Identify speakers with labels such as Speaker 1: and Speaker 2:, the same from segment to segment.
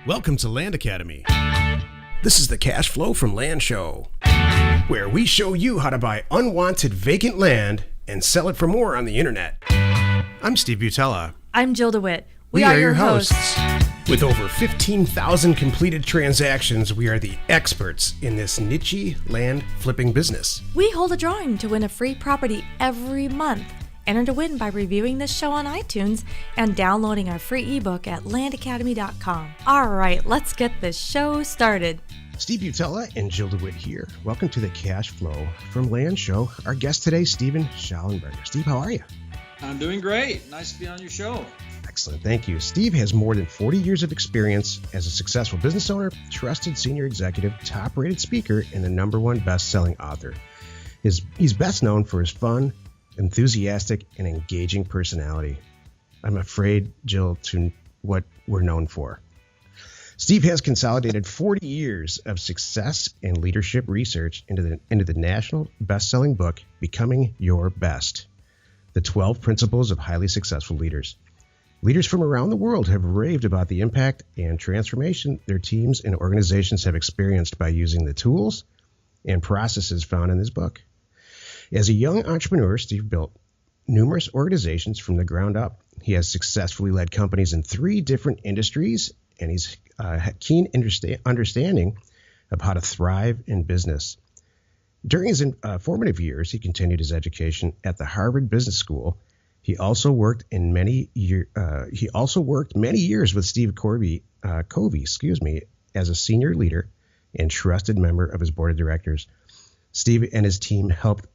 Speaker 1: Welcome to Land Academy. This is the Cash Flow from Land show, where we show you how to buy unwanted vacant land and sell it for more on the internet. I'm Steve Butala.
Speaker 2: I'm Jill DeWit.
Speaker 1: We are your hosts. With over 15,000 completed transactions, we are the experts in this niche land flipping business.
Speaker 2: We hold a drawing to win a free property every month. Enter to win by reviewing this show on iTunes and downloading our free ebook at landacademy.com. All right, let's get this show started.
Speaker 1: Steve Butala and Jill DeWit here. Welcome to the Cash Flow from Land show. Our guest today, Steve Shallenberger. Steve, how are you?
Speaker 3: I'm doing great. Nice to be on your show.
Speaker 1: Excellent. Thank you. Steve has more than 40 years of experience as a successful business owner, trusted senior executive, top-rated speaker, and the #1 best-selling author. He's best known for his fun, enthusiastic, and engaging personality. I'm afraid, Jill, to what we're known for. Steve has consolidated 40 years of success and leadership research into the national best-selling book, Becoming Your Best: The 12 Principles of Highly Successful Leaders. Leaders from around the world have raved about the impact and transformation their teams and organizations have experienced by using the tools and processes found in this book. As a young entrepreneur, Steve built numerous organizations from the ground up. He has successfully led companies in 3 different industries, and he's keen understanding of how to thrive in business. During his formative years, he continued his education at the Harvard Business School. He also worked many years with Steve Covey, as a senior leader and trusted member of his board of directors. Steve and his team helped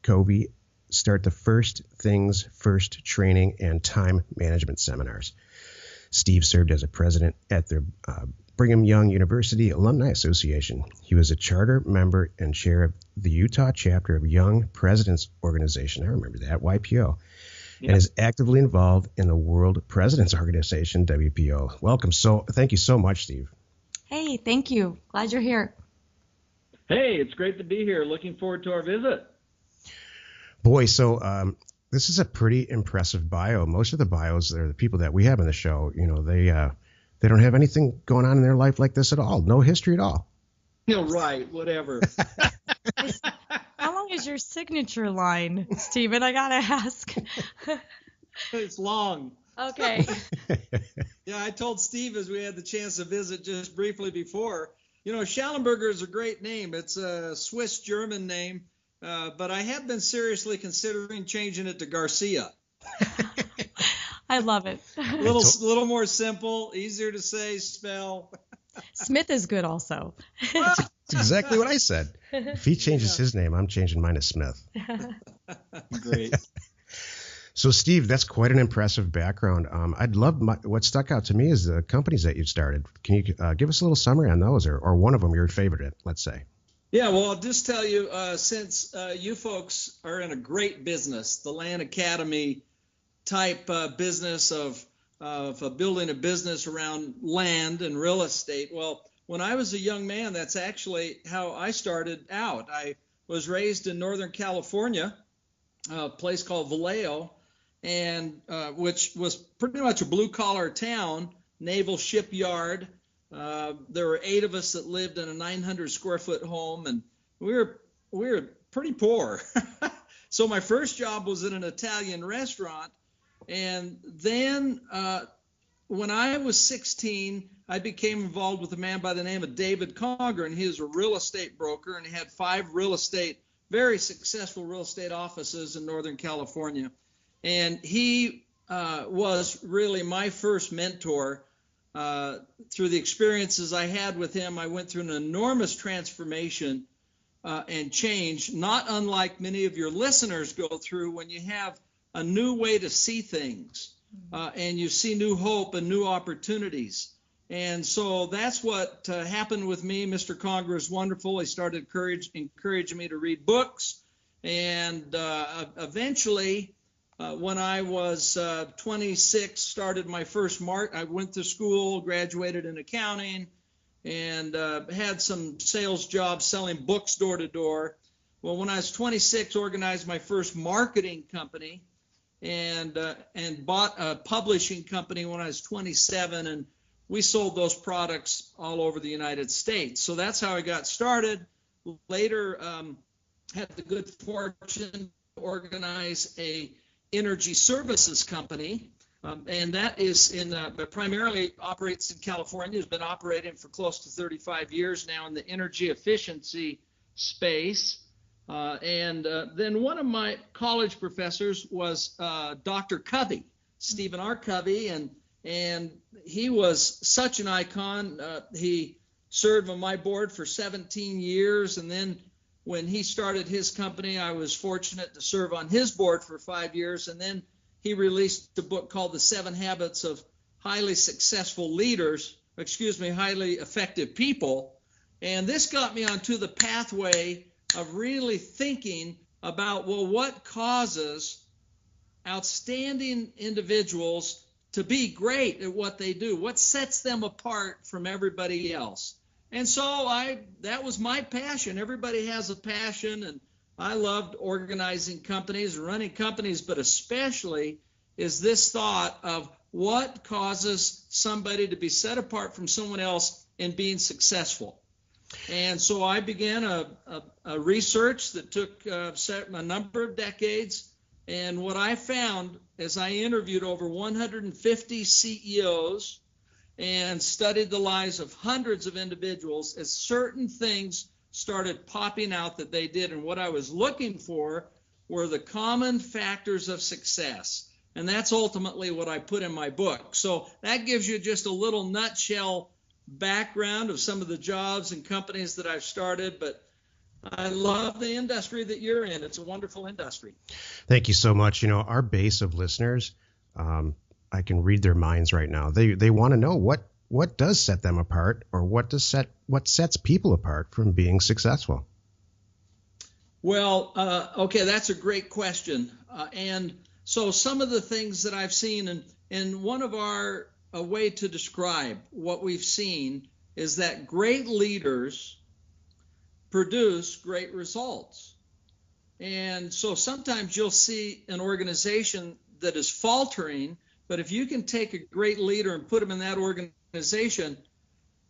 Speaker 1: Covey start the First Things First training and time management seminars. Steve served as a president at the Brigham Young University Alumni Association. He was a charter member and chair of the Utah chapter of Young Presidents Organization. I remember that, YPO. And is actively involved in the World Presidents Organization, WPO. Welcome. Thank you so much, Steve.
Speaker 2: Hey, thank you. Glad you're here.
Speaker 3: Hey, it's great to be here. Looking forward to our visit.
Speaker 1: Boy, this is a pretty impressive bio. Most of the bios, they're the people that we have on the show, they don't have anything going on in their life like this at all. No history at all.
Speaker 3: Right, whatever.
Speaker 2: How long is your signature line, Stephen? I gotta ask.
Speaker 3: It's long.
Speaker 2: Okay.
Speaker 3: Yeah, I told Steve as we had the chance to visit just briefly before, Shallenberger is a great name. It's a Swiss-German name, but I have been seriously considering changing it to Garcia.
Speaker 2: I love it.
Speaker 3: A little more simple, easier to say, spell.
Speaker 2: Smith is good also.
Speaker 1: That's exactly what I said. If he changes his name, I'm changing mine to Smith.
Speaker 3: Great.
Speaker 1: So, Steve, that's quite an impressive background. I'd love what stuck out to me is the companies that you started. Can you give us a little summary on those, or one of them your favorite, let's say?
Speaker 3: Yeah, well, I'll just tell you, since you folks are in a great business, the Land Academy type business of building a business around land and real estate. Well, when I was a young man, that's actually how I started out. I was raised in Northern California, a place called Vallejo, and which was pretty much a blue-collar town, naval shipyard. There were 8 of us that lived in a 900-square-foot home, and we were pretty poor. So my first job was in an Italian restaurant. And then when I was 16, I became involved with a man by the name of David Conger, and he was a real estate broker, and he had 5 very successful real estate offices in Northern California. And he was really my first mentor. Through the experiences I had with him, I went through an enormous transformation and change, not unlike many of your listeners go through when you have a new way to see things, and you see new hope and new opportunities. And so that's what happened with me. Mr. Conger is wonderful. He started encouraging me to read books. And eventually, when I was 26, started my first I went to school, graduated in accounting, and had some sales jobs selling books door to door. Well, when I was 26, organized my first marketing company, and bought a publishing company when I was 27, and we sold those products all over the United States. So that's how I got started. Later, had the good fortune to organize a energy services company, and that is primarily operates in California. Has been operating for close to 35 years now in the energy efficiency space. And then one of my college professors was Dr. Covey, Stephen R. Covey, and he was such an icon. He served on my board for 17 years, and then when he started his company, I was fortunate to serve on his board for 5 years, and then he released a book called The 7 Habits of Highly Effective People, and this got me onto the pathway of really thinking about, well, what causes outstanding individuals to be great at what they do? What sets them apart from everybody else? And so that was my passion. Everybody has a passion, and I loved organizing companies, running companies, but especially is this thought of what causes somebody to be set apart from someone else in being successful. And so I began a research that took a number of decades. And what I found as I interviewed over 150 CEOs and studied the lives of hundreds of individuals, as certain things started popping out that they did. And what I was looking for were the common factors of success. And that's ultimately what I put in my book. So that gives you just a little nutshell background of some of the jobs and companies that I've started. But I love the industry that you're in. It's a wonderful industry.
Speaker 1: Thank you so much. Our base of listeners, I can read their minds right now. They want to know what does set them apart, or what sets people apart from being successful.
Speaker 3: Well, okay, that's a great question. And so some of the things that I've seen, and one of a way to describe what we've seen is that great leaders produce great results. And so sometimes you'll see an organization that is faltering, but if you can take a great leader and put them in that organization,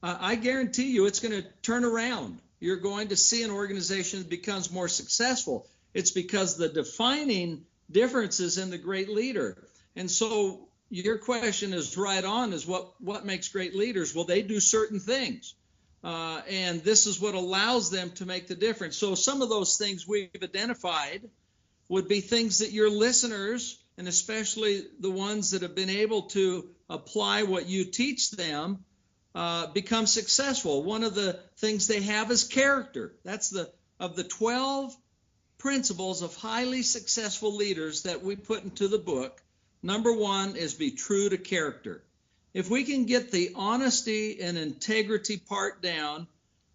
Speaker 3: I guarantee you it's going to turn around. You're going to see an organization that becomes more successful. It's because the defining difference is in the great leader. And so your question is right on, is what makes great leaders? Well, they do certain things. And this is what allows them to make the difference. So some of those things we've identified would be things that your listeners, and especially the ones that have been able to apply what you teach them, become successful. One of the things they have is character. That's of the 12 principles of highly successful leaders that we put into the book. Number one is be true to character. If we can get the honesty and integrity part down,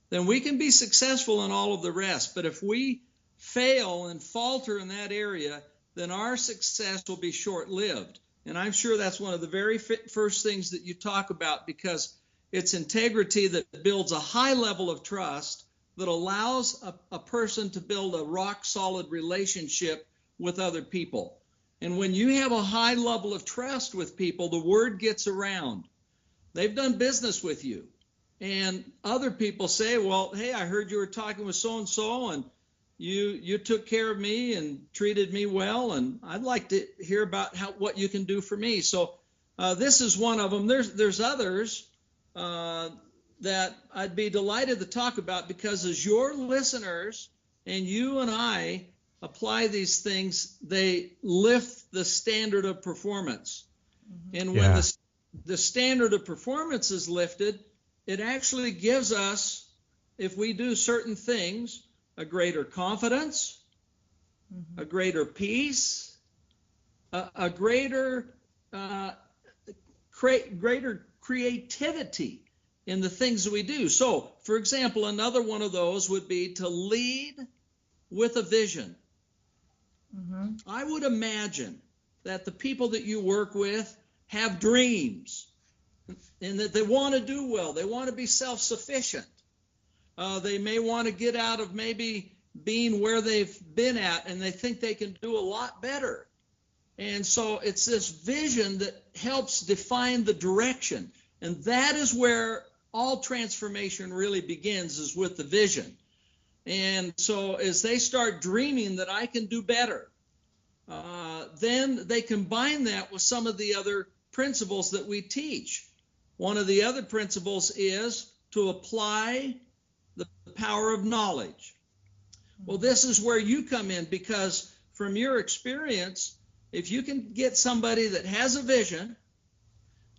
Speaker 3: then we can be successful in all of the rest. But if we fail and falter in that area, then our success will be short-lived. And I'm sure that's one of the very first things that you talk about, because it's integrity that builds a high level of trust that allows a person to build a rock-solid relationship with other people. And when you have a high level of trust with people, the word gets around. They've done business with you. And other people say, well, hey, I heard you were talking with so-and-so, and you took care of me and treated me well, and I'd like to hear about what you can do for me. So this is one of them. There's others that I'd be delighted to talk about, because as your listeners and you and I apply these things, they lift the standard of performance. Mm-hmm. And when the standard of performance is lifted, it actually gives us, if we do certain things, a greater confidence, mm-hmm. a greater peace, a greater creativity in the things that we do. So, for example, another one of those would be to lead with a vision. Mm-hmm. I would imagine that the people that you work with have dreams, and that they want to do well. They want to be self-sufficient. They may want to get out of maybe being where they've been at, and they think they can do a lot better. And so it's this vision that helps define the direction. And that is where all transformation really begins, is with the vision. And so as they start dreaming that I can do better, then they combine that with some of the other principles that we teach. One of the other principles is to apply the power of knowledge. Well, this is where you come in, because from your experience, if you can get somebody that has a vision,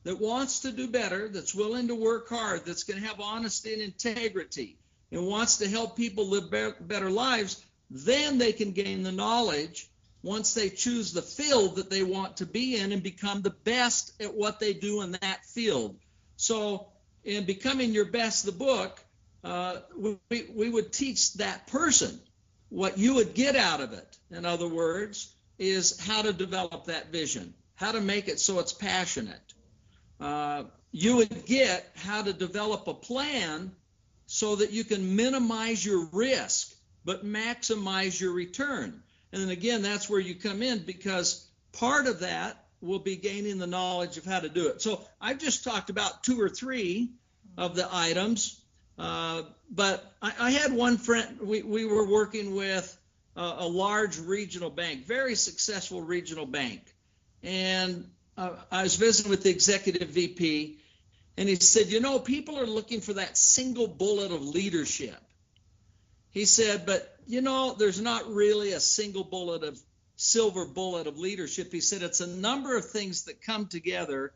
Speaker 3: that wants to do better, that's willing to work hard, that's going to have honesty and integrity, and wants to help people live better lives, then they can gain the knowledge once they choose the field that they want to be in and become the best at what they do in that field. So in Becoming Your Best, the book, we would teach that person what you would get out of it. In other words, is how to develop that vision, how to make it so it's passionate. You would get how to develop a plan so that you can minimize your risk but maximize your return. And then again, that's where you come in, because part of that will be gaining the knowledge of how to do it. So I've just talked about 2 or 3 of the items, but I had one friend, we were working with a large regional bank, very successful regional bank. And I was visiting with the executive VP, and he said, you know, people are looking for that single bullet of leadership. He said, but, you know, there's not really a single bullet of silver bullet of leadership. He said, it's a number of things that come together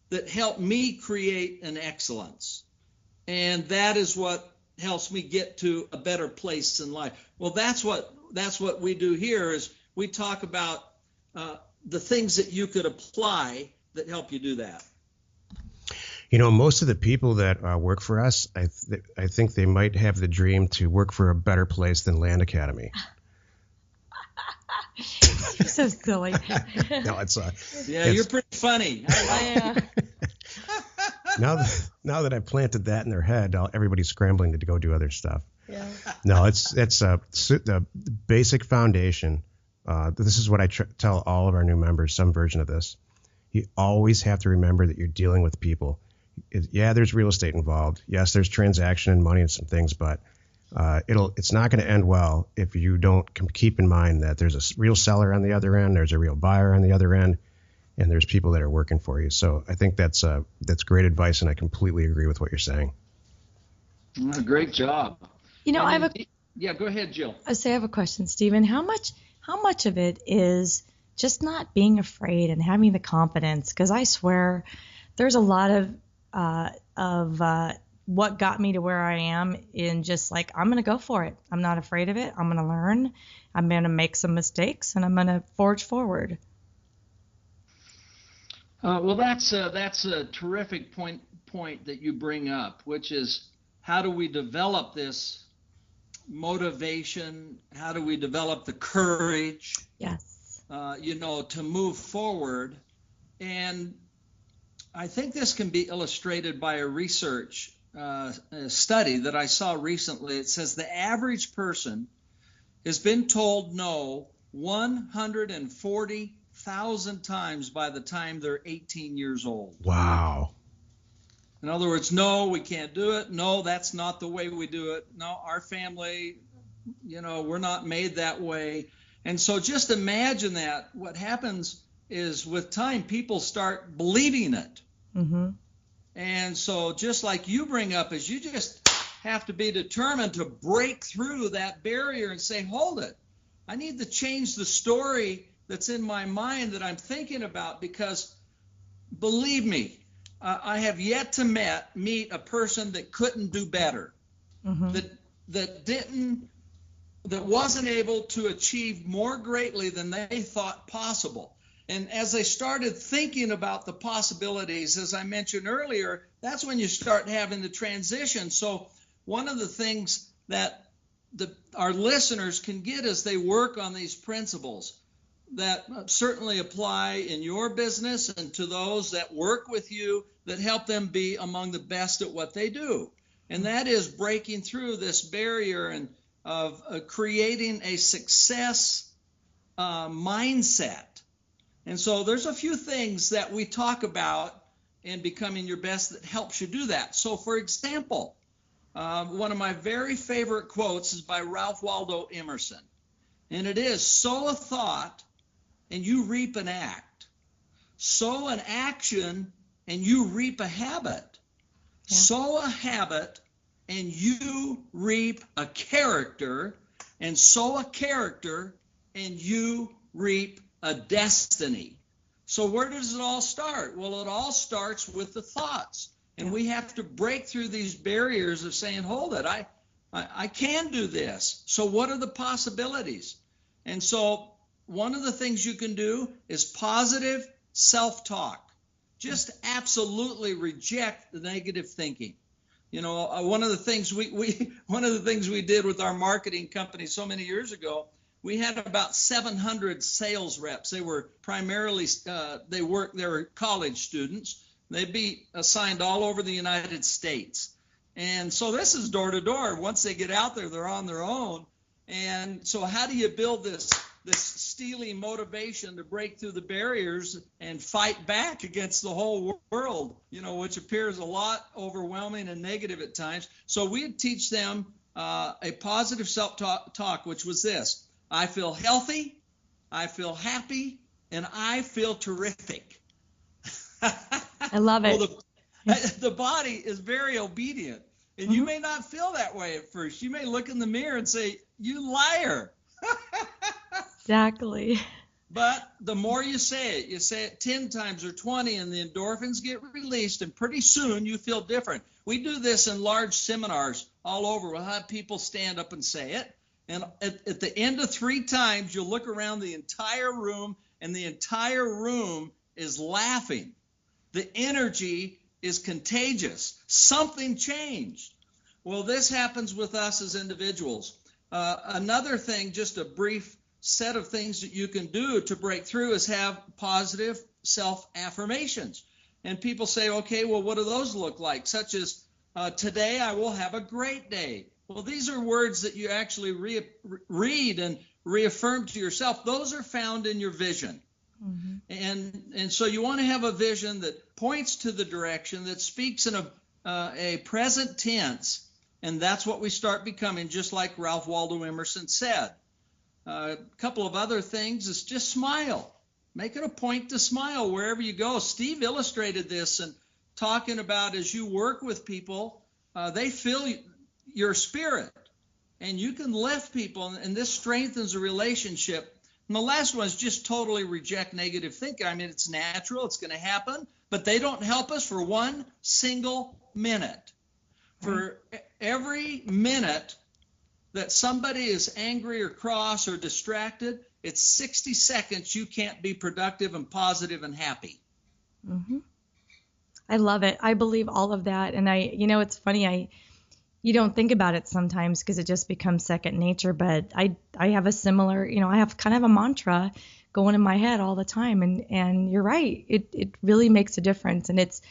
Speaker 3: that help me create an excellence. And that is what helps me get to a better place in life. Well, that's what we do here, is we talk about the things that you could apply that help you do that.
Speaker 1: You know, most of the people that work for us, I think they might have the dream to work for a better place than Land Academy.
Speaker 2: You're so silly.
Speaker 1: No, it's
Speaker 3: you're pretty funny.
Speaker 1: Now that I've planted that in their head, everybody's scrambling to go do other stuff.
Speaker 2: Yeah.
Speaker 1: No, it's the basic foundation. This is what I tell all of our new members, some version of this. You always have to remember that you're dealing with people. There's real estate involved. Yes, there's transaction and money and some things, but it's not going to end well if you don't keep in mind that there's a real seller on the other end, there's a real buyer on the other end, and there's people that are working for you. So I think that's great advice, and I completely agree with what you're saying.
Speaker 3: Great job.
Speaker 2: You know,
Speaker 3: Yeah, go ahead, Jill.
Speaker 2: I have a question, Stephen. How much of it is just not being afraid and having the confidence? Because I swear there's a lot of what got me to where I am in just like, I'm going to go for it. I'm not afraid of it. I'm going to learn. I'm going to make some mistakes, and I'm going to forge forward.
Speaker 3: Well, that's a terrific point that you bring up, which is, how do we develop this motivation? How do we develop the courage?
Speaker 2: Yes.
Speaker 3: To move forward? And I think this can be illustrated by a research study that I saw recently. It says the average person has been told no 140,000 times by the time they're 18 years old.
Speaker 1: Wow.
Speaker 3: In other words, no, we can't do it. No, that's not the way we do it. No, our family, we're not made that way. And so just imagine that. What happens is, with time, people start believing it.
Speaker 2: Mm-hmm.
Speaker 3: And so just like you bring up, is you just have to be determined to break through that barrier and say, hold it. I need to change the story that's in my mind that I'm thinking about, because believe me, I have yet to meet a person that couldn't do better,
Speaker 2: mm-hmm.
Speaker 3: that wasn't able to achieve more greatly than they thought possible. And as they started thinking about the possibilities, as I mentioned earlier, that's when you start having the transition. So one of the things that our listeners can get as they work on these principles that certainly apply in your business and to those that work with you, that help them be among the best at what they do. And that is breaking through this barrier and of creating a success mindset. And so there's a few things that we talk about and becoming your best that helps you do that. So, for example, one of my very favorite quotes is by Ralph Waldo Emerson, and it is, sow a thought and you reap an act. Sow an action and you reap a habit. Yeah. Sow a habit and you reap a character, and sow a character and you reap a destiny. So where does it all start? Well, it all starts with the thoughts. And we have to break through these barriers of saying, hold it, I can do this. So what are the possibilities? And so one of the things you can do is positive self-talk. Just absolutely reject the negative thinking. You know, one of the things we did with our marketing company so many years ago, we had about 700 sales reps. They were primarily they were college students. They'd be assigned all over the United States. And so this is door to door. Once they get out there, they're on their own. And so how do you build this steely motivation to break through the barriers and fight back against the whole world, you know, which appears a lot overwhelming and negative at times? So we'd teach them a positive self-talk, which was this: I feel healthy, I feel happy, and I feel terrific.
Speaker 2: I love it.
Speaker 3: Well, the body is very obedient, and you may not feel that way at first. You may look in the mirror and say, "You liar."
Speaker 2: Exactly.
Speaker 3: But the more you say it 10 times or 20, and the endorphins get released, and pretty soon you feel different. We do this in large seminars all over. We'll have people stand up and say it. And at the end of 3 times, you'll look around the entire room, and the entire room is laughing. The energy is contagious. Something changed. Well, this happens with us as individuals. Another thing, just a brief set of things that you can do to break through, is have positive self-affirmations. And people say, okay, well, what do those look like? Such as, today I will have a great day. Well, these are words that you actually read and reaffirm to yourself. Those are found in your vision. Mm-hmm. And so you want to have a vision that points to the direction, that speaks in a present tense, and that's what we start becoming, just like Ralph Waldo Emerson said. A couple of other things is just smile. Make it a point to smile wherever you go. Steve illustrated this and talking about, as you work with people, they feel your spirit, and you can lift people, and this strengthens a relationship. And the last one is just totally reject negative thinking. I mean, it's natural, it's going to happen, but they don't help us for one single minute. For every minute that somebody is angry or cross or distracted, it's 60 seconds you can't be productive and positive and happy.
Speaker 2: Mm-hmm. I love it. I believe all of that. And it's funny, you don't think about it sometimes because it just becomes second nature, but I have a similar, I have kind of a mantra going in my head all the time, and you're right. It really makes a difference, and it's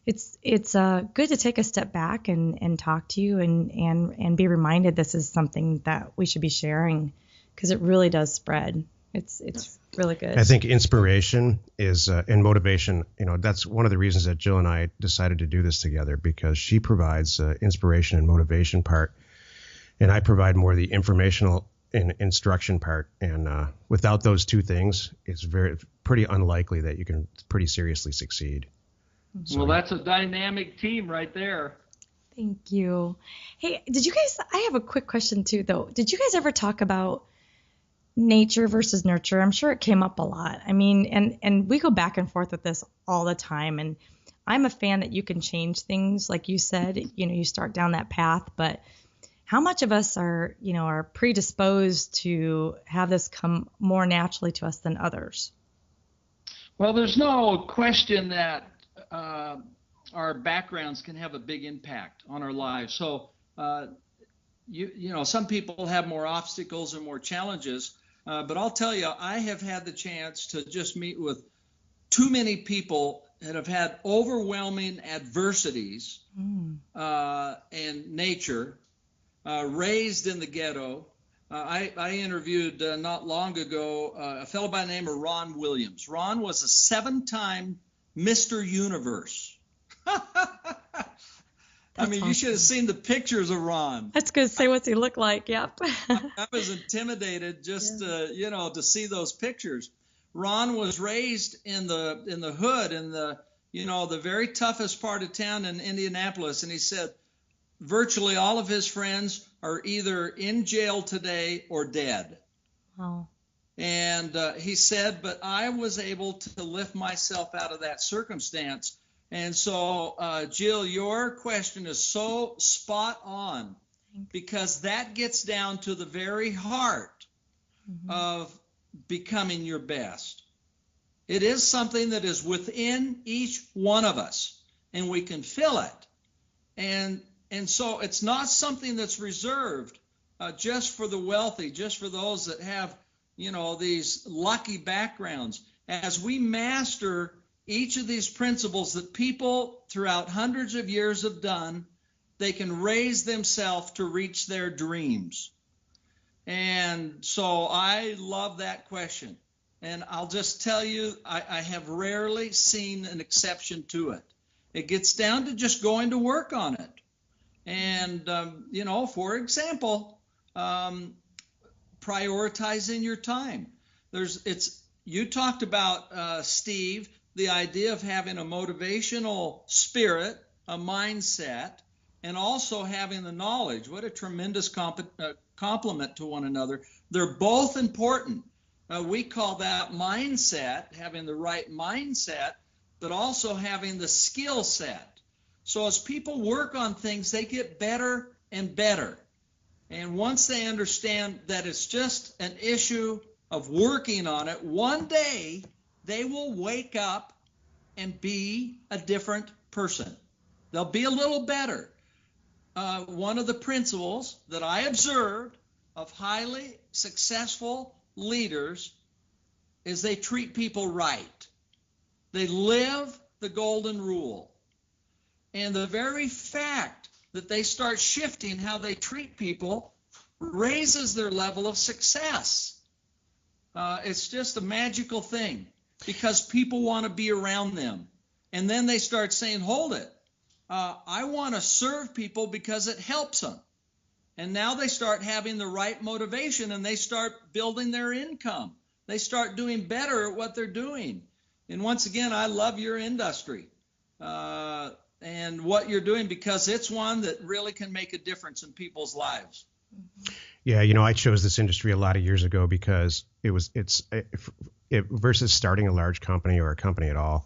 Speaker 2: good to take a step back and talk to you and be reminded this is something that we should be sharing, because it really does spread. It's really good.
Speaker 1: I think inspiration is and motivation. That's one of the reasons that Jill and I decided to do this together, because she provides inspiration and motivation part, and I provide more the informational and instruction part. And without those two things, it's pretty unlikely that you can pretty seriously succeed.
Speaker 3: So, well, that's a dynamic team right there.
Speaker 2: Thank you. Hey, I have a quick question too, though. Did you guys ever talk about nature versus nurture? I'm sure it came up a lot. I mean, and we go back and forth with this all the time. And I'm a fan that you can change things. Like you said, you start down that path, but how much of us are predisposed to have this come more naturally to us than others?
Speaker 3: Well, there's no question that our backgrounds can have a big impact on our lives. So, some people have more obstacles and more challenges, but I'll tell you, I have had the chance to just meet with too many people that have had overwhelming adversities and nature, raised in the ghetto. I interviewed not long ago a fellow by the name of Ron Williams. Ron was a 7-time Mr. Universe. I mean, you should have seen the pictures of Ron.
Speaker 2: That's good. Say what's he look like? Yep.
Speaker 3: I was intimidated just to see those pictures. Ron was raised in the hood, in the very toughest part of town in Indianapolis, and he said virtually all of his friends are either in jail today or dead.
Speaker 2: Wow.
Speaker 3: And he said, but I was able to lift myself out of that circumstance. And so, Jill, your question is so spot on, because that gets down to the very heart of becoming your best. It is something that is within each one of us, and we can feel it. And so it's not something that's reserved just for the wealthy, just for those that have, these lucky backgrounds. As we master each of these principles that people throughout hundreds of years have done, they can raise themselves to reach their dreams. And so I love that question. And I'll just tell you, I have rarely seen an exception to it. It gets down to just going to work on it. And, for example, prioritizing your time. You talked about, Steve, the idea of having a motivational spirit, a mindset, and also having the knowledge. What a tremendous complement to one another. They're both important. We call that mindset, having the right mindset, but also having the skill set. So as people work on things, they get better and better. And once they understand that it's just an issue of working on it, one day they will wake up and be a different person. They'll be a little better. One of the principles that I observed of highly successful leaders is they treat people right. They live the golden rule. And the very fact that they start shifting how they treat people raises their level of success. It's just a magical thing, because people want to be around them. And then they start saying, hold it, I want to serve people because it helps them. And now they start having the right motivation, and they start building their income. They start doing better at what they're doing. And once again, I love your industry and what you're doing, because it's one that really can make a difference in people's lives.
Speaker 1: Yeah, I chose this industry a lot of years ago because it's versus starting a large company or a company at all.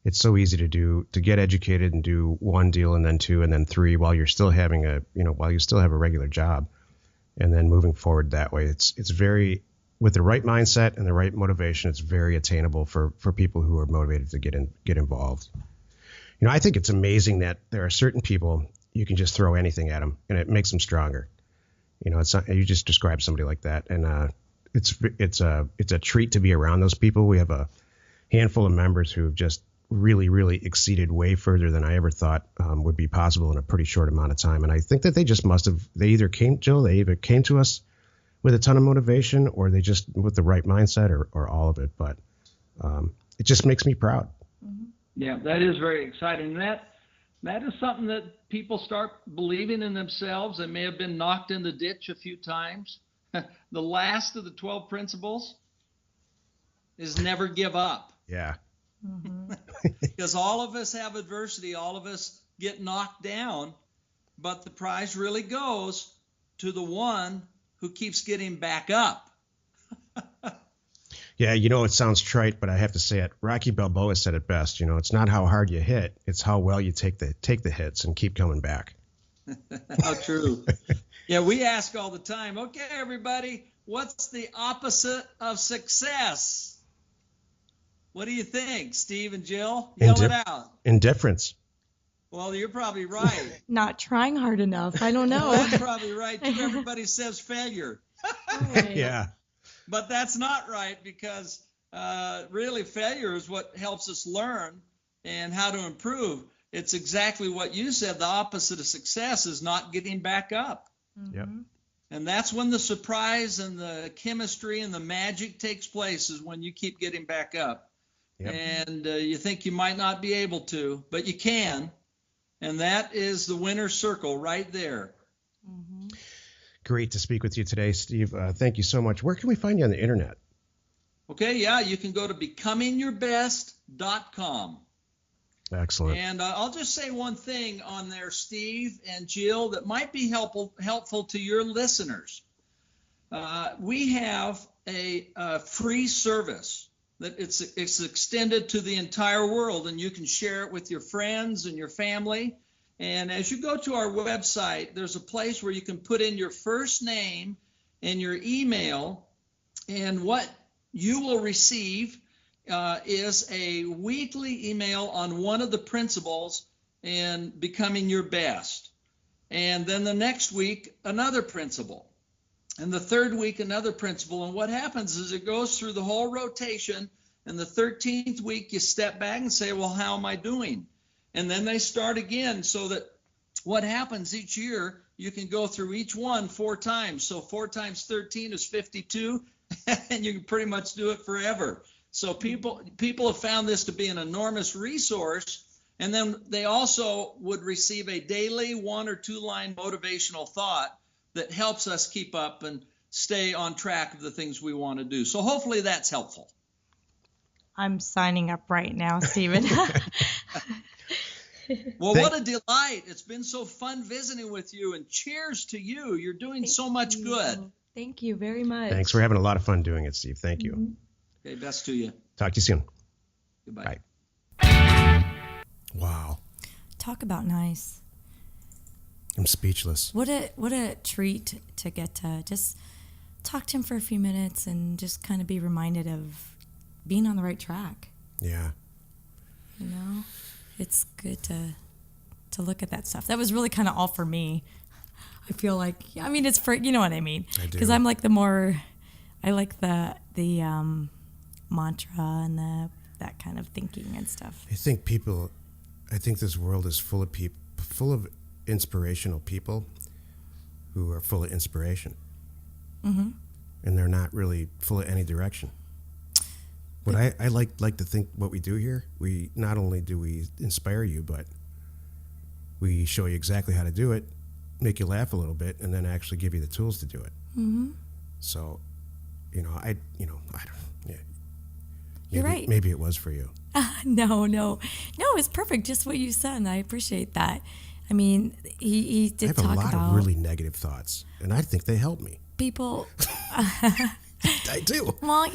Speaker 1: It's so easy to get educated and do one deal and then two and then three while you're still having while you still have a regular job, and then moving forward that way. It's very, with the right mindset and the right motivation, it's very attainable for people who are motivated to get involved. I think it's amazing that there are certain people you can just throw anything at them and it makes them stronger. It's not, you just described somebody like that, and it's a treat to be around those people. We have a handful of members who have just really, really exceeded way further than I ever thought would be possible in a pretty short amount of time. And I think that they either came to us with a ton of motivation, or they just with the right mindset, or all of it. But it just makes me proud.
Speaker 3: Yeah, that is very exciting. That is something that people start believing in themselves. They may have been knocked in the ditch a few times. The last of the 12 principles is never give up.
Speaker 1: Yeah.
Speaker 3: Because all of us have adversity. All of us get knocked down. But the prize really goes to the one who keeps getting back up.
Speaker 1: Yeah, it sounds trite, but I have to say it. Rocky Balboa said it best. It's not how hard you hit, it's how well you take the hits and keep coming back.
Speaker 3: How true. Yeah, we ask all the time, okay, everybody, what's the opposite of success? What do you think, Steve and Jill? Yell it out.
Speaker 1: Indifference.
Speaker 3: Well, you're probably right.
Speaker 2: Not trying hard enough. I don't know.
Speaker 3: That's probably right, too. Everybody says failure.
Speaker 2: Right.
Speaker 1: Yeah.
Speaker 3: But that's not right, because really failure is what helps us learn and how to improve. It's exactly what you said. The opposite of success is not getting back up.
Speaker 1: Yep.
Speaker 3: And that's when the surprise and the chemistry and the magic takes place, is when you keep getting back up. Yep. And you think you might not be able to, but you can. And that is the winner's circle right there.
Speaker 2: Mm-hmm.
Speaker 1: Great to speak with you today, Steve. Thank you so much. Where can we find you on the internet?
Speaker 3: Okay, yeah, you can go to becomingyourbest.com.
Speaker 1: Excellent.
Speaker 3: And I'll just say one thing on there, Steve and Jill, that might be helpful to your listeners. We have a free service that it's extended to the entire world, and you can share it with your friends and your family. And as you go to our website, there's a place where you can put in your first name and your email, and what you will receive is a weekly email on one of the principles in becoming your best. And then the next week, another principle. And the third week, another principle. And what happens is it goes through the whole rotation. And the 13th week, you step back and say, well, how am I doing? And then they start again, so that what happens each year, you can go through each one 4 times. So 4 times 13 is 52, and you can pretty much do it forever. So people have found this to be an enormous resource. And then they also would receive a daily 1 or 2 line motivational thought that helps us keep up and stay on track of the things we want to do. So hopefully that's helpful.
Speaker 2: I'm signing up right now, Stephen.
Speaker 3: Well, what a delight. It's been so fun visiting with you, and cheers to you. You're doing so much good.
Speaker 2: Thank you very much.
Speaker 1: Thanks. We're having a lot of fun doing it, Steve. Thank you.
Speaker 2: Mm-hmm.
Speaker 3: Okay, best to you.
Speaker 1: Talk to you soon.
Speaker 3: Goodbye.
Speaker 1: Bye. Wow.
Speaker 2: Talk about nice.
Speaker 1: I'm speechless.
Speaker 2: What a treat to get to just talk to him for a few minutes and just kind of be reminded of being on the right track.
Speaker 1: Yeah.
Speaker 2: You know, it's good to look at that stuff. That was really kind of all for me. I feel like, I mean, it's for, you know what I mean?
Speaker 1: I do.
Speaker 2: Because I'm like I like the mantra and that kind of thinking and stuff.
Speaker 1: I think this world is full of inspirational people who are full of inspiration.
Speaker 2: Mm-hmm.
Speaker 1: And they're not really full of any direction. What I like to think what we do here, we not only do we inspire you, but we show you exactly how to do it, make you laugh a little bit, and then actually give you the tools to do it.
Speaker 2: Mm-hmm.
Speaker 1: So, I don't. Yeah.
Speaker 2: You're right.
Speaker 1: Maybe it was for you.
Speaker 2: No, it's perfect. Just what you said, and I appreciate that. I mean, he did talk about.
Speaker 1: I have a lot of really negative thoughts, and I think they help me.
Speaker 2: People.
Speaker 1: I do.
Speaker 2: Well,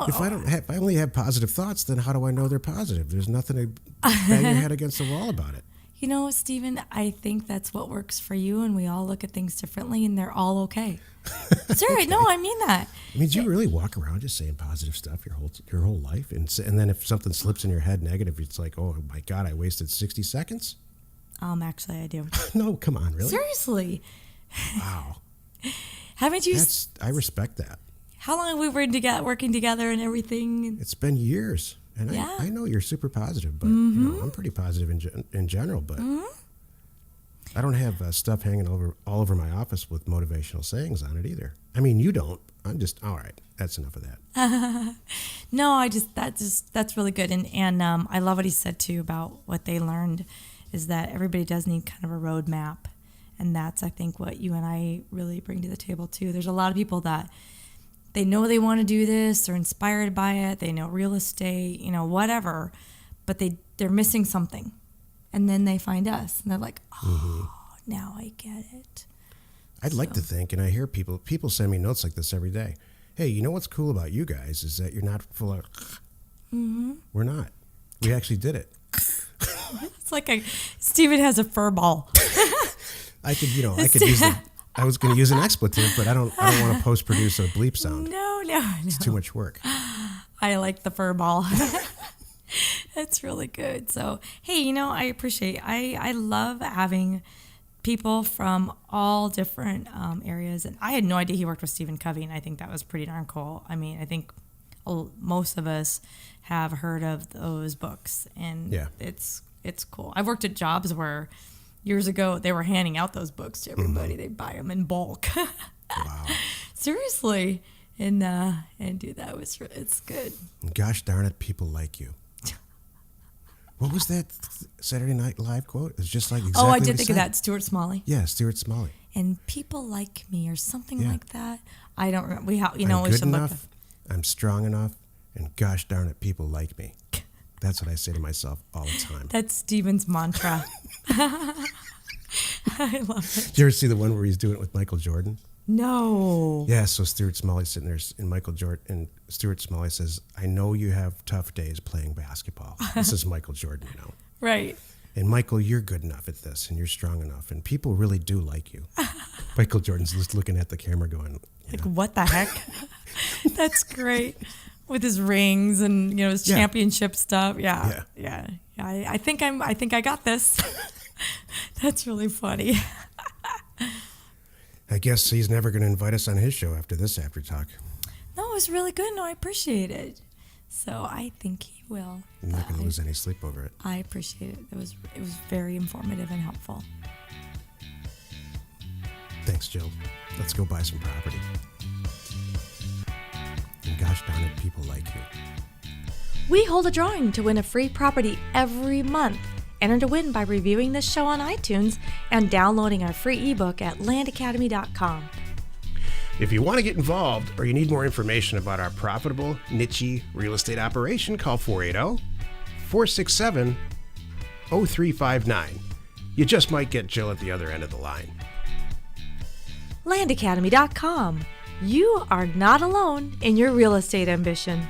Speaker 1: if I only have positive thoughts, then how do I know they're positive? There's nothing to bang your head against the wall about it.
Speaker 2: Stephen, I think that's what works for you, and we all look at things differently, and they're all okay. Sorry, okay. No, I mean that.
Speaker 1: I mean, do you really walk around just saying positive stuff your whole life, and then if something slips in your head negative, it's like, oh my God, I wasted 60 seconds?
Speaker 2: Actually, I do.
Speaker 1: No, come on, really?
Speaker 2: Seriously.
Speaker 1: Wow.
Speaker 2: Haven't you?
Speaker 1: I respect that.
Speaker 2: How long have we been working together and everything?
Speaker 1: It's been years. And yeah. I know you're super positive, but I'm pretty positive in general. But I don't have stuff hanging all over my office with motivational sayings on it either. I mean, you don't. I'm just, all right, that's enough of that.
Speaker 2: No, that's really good. And I love what he said, too, about what they learned is that everybody does need kind of a roadmap. And that's, I think, what you and I really bring to the table, too. There's a lot of people that they know they want to do this, they're inspired by it, they know real estate, whatever, but they're missing something. And then they find us, and they're like, now I get it.
Speaker 1: I'd like to think, and I hear people send me notes like this every day. Hey, you know what's cool about you guys is that you're not full of... We're not. We actually did it.
Speaker 2: It's like Stephen has a fur ball.
Speaker 1: I could use that. I was going to use an expletive, but I don't want to post-produce a bleep sound.
Speaker 2: No.
Speaker 1: It's too much work.
Speaker 2: I like the fur ball. That's really good. So, hey, I appreciate I love having people from all different areas. And I had no idea he worked with Stephen Covey, and I think that was pretty darn cool. I mean, I think most of us have heard of those books, and it's cool. I've worked at jobs where years ago they were handing out those books to everybody. They buy them in bulk.
Speaker 1: Wow.
Speaker 2: Seriously. And do that it's good.
Speaker 1: Gosh darn it, people like you. What was that Saturday Night Live quote? It's just like exactly.
Speaker 2: Oh, I
Speaker 1: what
Speaker 2: did
Speaker 1: he
Speaker 2: think
Speaker 1: said.
Speaker 2: of that. Stuart Smalley.
Speaker 1: Yeah, Stuart Smalley.
Speaker 2: And people like me, or something
Speaker 1: Yeah.
Speaker 2: like that. I don't remember. We
Speaker 1: I'm
Speaker 2: we
Speaker 1: good
Speaker 2: should look.
Speaker 1: enough. I'm strong enough, and gosh darn it, people like me. That's what I say to myself all the time.
Speaker 2: That's Steven's mantra. I love it.
Speaker 1: Did you ever see the one where he's doing it with Michael Jordan?
Speaker 2: No.
Speaker 1: Yeah, so Stuart Smalley's sitting there, and Stuart Smalley says, "I know you have tough days playing basketball." This is Michael Jordan,
Speaker 2: Right.
Speaker 1: And Michael, you're good enough at this, and you're strong enough, and people really do like you. Michael Jordan's just looking at the camera going,
Speaker 2: Like, what the heck? That's great. With his rings and his championship stuff. Yeah. I think I got this. That's really funny.
Speaker 1: I guess he's never going to invite us on his show after this after talk.
Speaker 2: No, it was really good. No, I appreciate it. So I think he will.
Speaker 1: I'm not going to lose any sleep over it.
Speaker 2: I appreciate it. It was very informative and helpful.
Speaker 1: Thanks, Jill. Let's go buy some property. And gosh darn it, people like you.
Speaker 2: We hold a drawing to win a free property every month. Enter to win by reviewing this show on iTunes and downloading our free ebook at landacademy.com.
Speaker 1: If you want to get involved or you need more information about our profitable, niche real estate operation, call 480-467-0359. You just might get Jill at the other end of the line.
Speaker 2: landacademy.com. You are not alone in your real estate ambition.